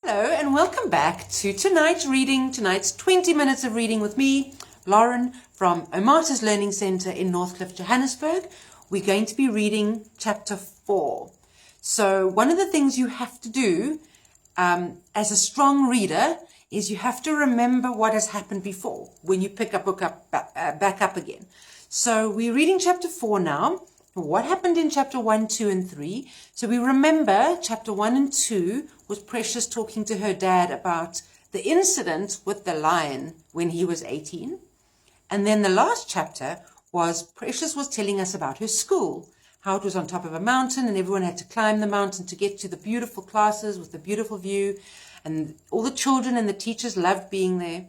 Hello and welcome back to tonight's 20 minutes of reading with me, Lauren, from Omatas Learning Centre in Northcliffe, Johannesburg. We're going to be reading chapter 4. So one of the things you have to do as a strong reader is you have to remember what has happened before when you pick a book up back up again. So we're reading chapter 4 now. What happened in chapter 1, 2, and 3? So we remember chapter 1 and 2 was Precious talking to her dad about the incident with the lion when he was 18. And then the last chapter was Precious was telling us about her school, how it was on top of a mountain and everyone had to climb the mountain to get to the beautiful classes with the beautiful view. And all the children and the teachers loved being there.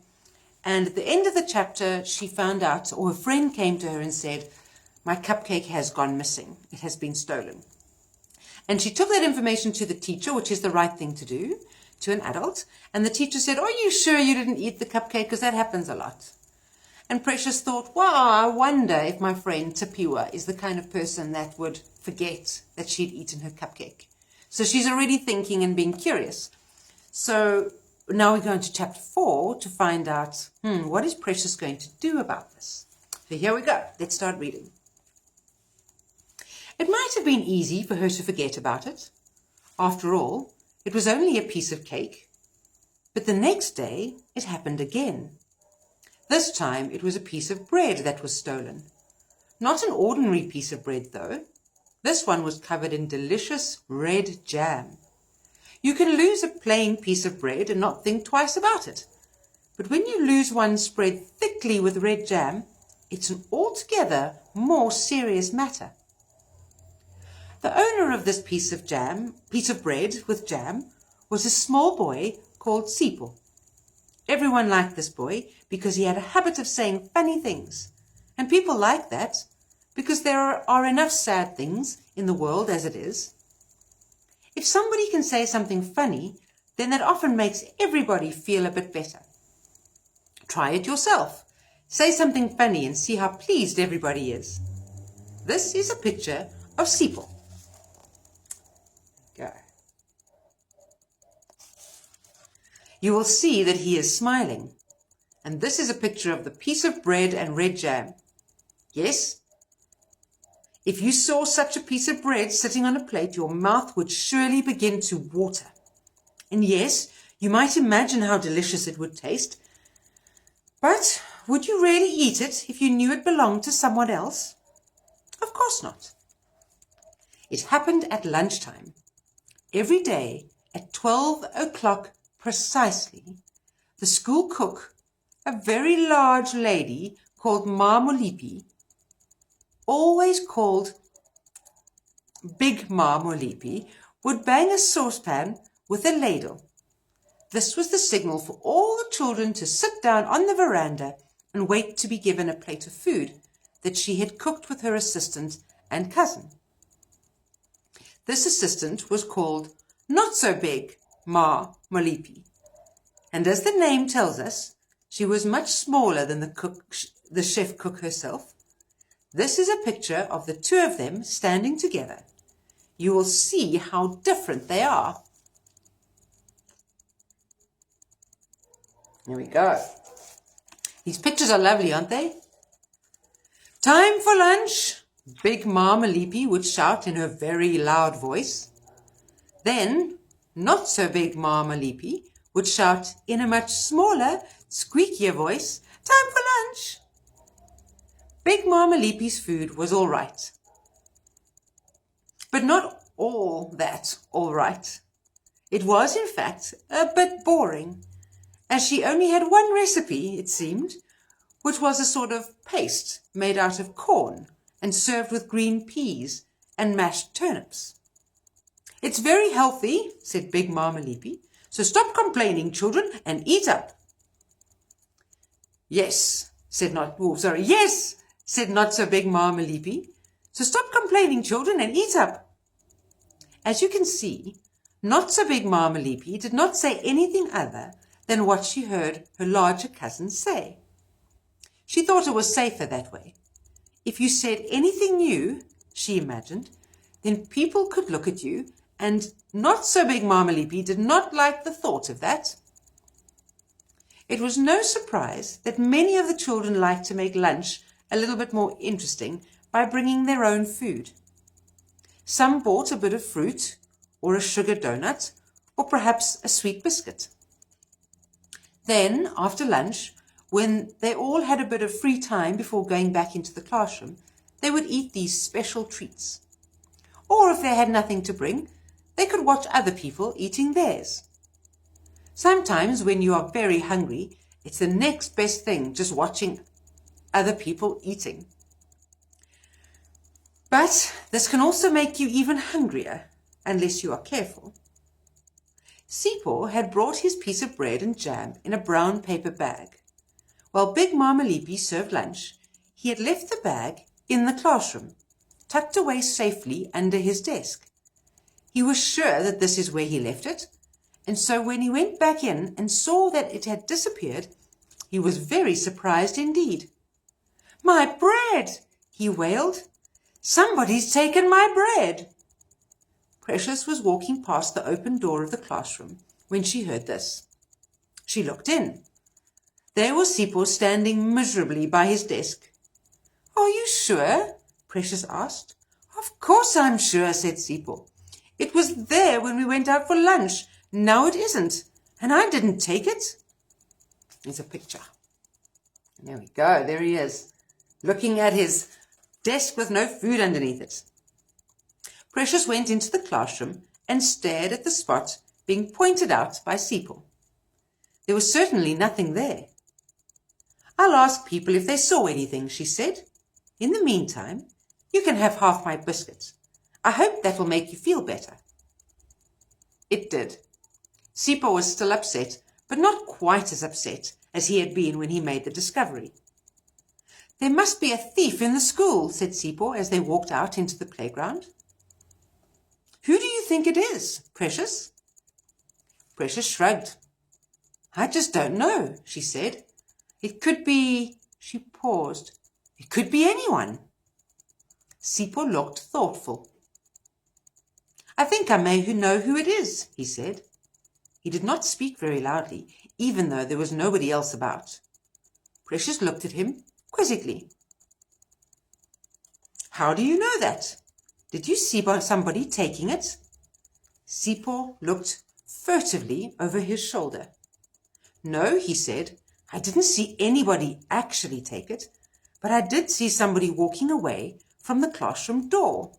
And at the end of the chapter, she found out, or a friend came to her and said, "My cupcake has gone missing. It has been stolen." And she took that information to the teacher, which is the right thing to do, to an adult. And the teacher said, "Are you sure you didn't eat the cupcake? Because that happens a lot." And Precious thought, wow, I wonder if my friend Tapiwa is the kind of person that would forget that she'd eaten her cupcake. So she's already thinking and being curious. So now we're going to chapter 4 to find out, what is Precious going to do about this? So here we go. Let's start reading. It might have been easy for her to forget about it. After all, it was only a piece of cake. But the next day, it happened again. This time, it was a piece of bread that was stolen. Not an ordinary piece of bread, though. This one was covered in delicious red jam. You can lose a plain piece of bread and not think twice about it. But when you lose one spread thickly with red jam, it's an altogether more serious matter. The owner of this piece of bread with jam, was a small boy called Sipho. Everyone liked this boy because he had a habit of saying funny things. And people like that because there are enough sad things in the world as it is. If somebody can say something funny, then that often makes everybody feel a bit better. Try it yourself. Say something funny and see how pleased everybody is. This is a picture of Sipho. Go. You will see that he is smiling. And this is a picture of the piece of bread and red jam. Yes? If you saw such a piece of bread sitting on a plate, your mouth would surely begin to water. And yes, you might imagine how delicious it would taste. But would you really eat it if you knew it belonged to someone else? Of course not. It happened at lunchtime. Every day at 12 o'clock precisely, the school cook, a very large lady called Ma Molipi, always called Big Ma Molipi, would bang a saucepan with a ladle. This was the signal for all the children to sit down on the veranda and wait to be given a plate of food that she had cooked with her assistant and cousin. This assistant was called Not So Big Ma Molipi, and as the name tells us, she was much smaller than the chef cook herself. This is a picture of the two of them standing together. You will see how different they are. Here we go. These pictures are lovely, aren't they? Time for lunch, Big Ma Molipi would shout in her very loud voice. Then, Not So Big Ma Molipi would shout in a much smaller, squeakier voice, "Time for lunch." Big Ma Molipi's food was all right. But not all that all right. It was, in fact, a bit boring, as she only had one recipe, it seemed, which was a sort of paste made out of corn and served with green peas and mashed turnips. "It's very healthy," said Big Ma Molipi, "so stop complaining, children, and eat up." Yes, said Not So Big Ma Molipi, "so stop complaining, children, and eat up." As you can see, Not So Big Ma Molipi did not say anything other than what she heard her larger cousins say. She thought it was safer that way. If you said anything new, she imagined, then people could look at you and not so big Mama Leapy did not like the thought of that. It was no surprise that many of the children liked to make lunch a little bit more interesting by bringing their own food. Some bought a bit of fruit, or a sugar donut, or perhaps a sweet biscuit. Then, after lunch, when they all had a bit of free time before going back into the classroom, they would eat these special treats. Or if they had nothing to bring, they could watch other people eating theirs. Sometimes when you are very hungry, it's the next best thing, just watching other people eating. But this can also make you even hungrier, unless you are careful. Sipho had brought his piece of bread and jam in a brown paper bag. While Big Mama Leapy served lunch, he had left the bag in the classroom, tucked away safely under his desk. He was sure that this is where he left it, and so when he went back in and saw that it had disappeared, he was very surprised indeed. "My bread!" he wailed. "Somebody's taken my bread!" Precious was walking past the open door of the classroom when she heard this. She looked in. There was Sipho standing miserably by his desk. "Are you sure?" Precious asked. "Of course I'm sure," said Sipho. "It was there when we went out for lunch. Now it isn't, and I didn't take it." There's a picture. There we go, there he is, looking at his desk with no food underneath it. Precious went into the classroom and stared at the spot being pointed out by Sipho. There was certainly nothing there. "I'll ask people if they saw anything," she said. "In the meantime, you can have half my biscuits. I hope that will make you feel better." It did. Sipho was still upset, but not quite as upset as he had been when he made the discovery. "There must be a thief in the school," said Sipho as they walked out into the playground. "Who do you think it is, Precious?" Precious shrugged. "I just don't know," she said. "It could be—" She paused. "It could be anyone." Sipho looked thoughtful. "I think I may know who it is," he said. He did not speak very loudly, even though there was nobody else about. Precious looked at him quizzically. "How do you know that? Did you see somebody taking it?" Sipho looked furtively over his shoulder. "No," he said, "I didn't see anybody actually take it, but I did see somebody walking away from the classroom door."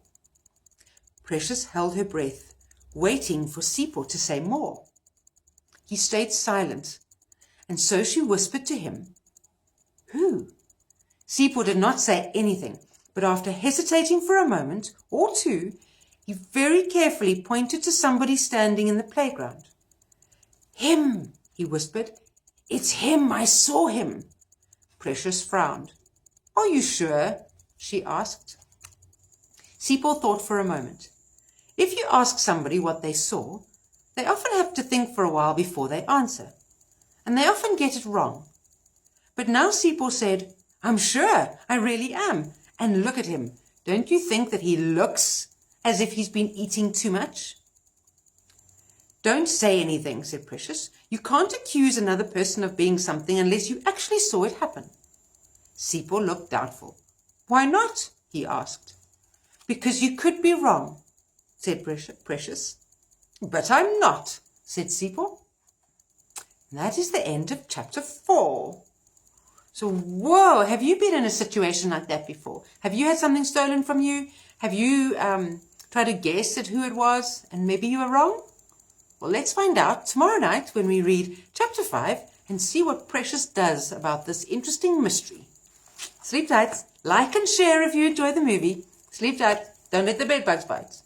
Precious held her breath, waiting for Sipho to say more. He stayed silent, and so she whispered to him, "Who?" Sipho did not say anything, but after hesitating for a moment or two, he very carefully pointed to somebody standing in the playground. "Him," he whispered. "It's him. I saw him." Precious frowned. "Are you sure?" she asked. Sipho thought for a moment. If you ask somebody what they saw, they often have to think for a while before they answer, and they often get it wrong. But now Sipho said, "I'm sure, I really am. And look at him. Don't you think that he looks as if he's been eating too much?" "Don't say anything," said Precious. "You can't accuse another person of being something unless you actually saw it happen." Sipho looked doubtful. "Why not?" he asked. "Because you could be wrong," said Precious. "But I'm not," said Sipho. And that is the end of chapter 4. So, whoa, have you been in a situation like that before? Have you had something stolen from you? Have you tried to guess at who it was and maybe you were wrong? Well, let's find out tomorrow night when we read chapter 5 and see what Precious does about this interesting mystery. Sleep tight. Like and share if you enjoy the movie. Sleep tight. Don't let the bed bugs bite.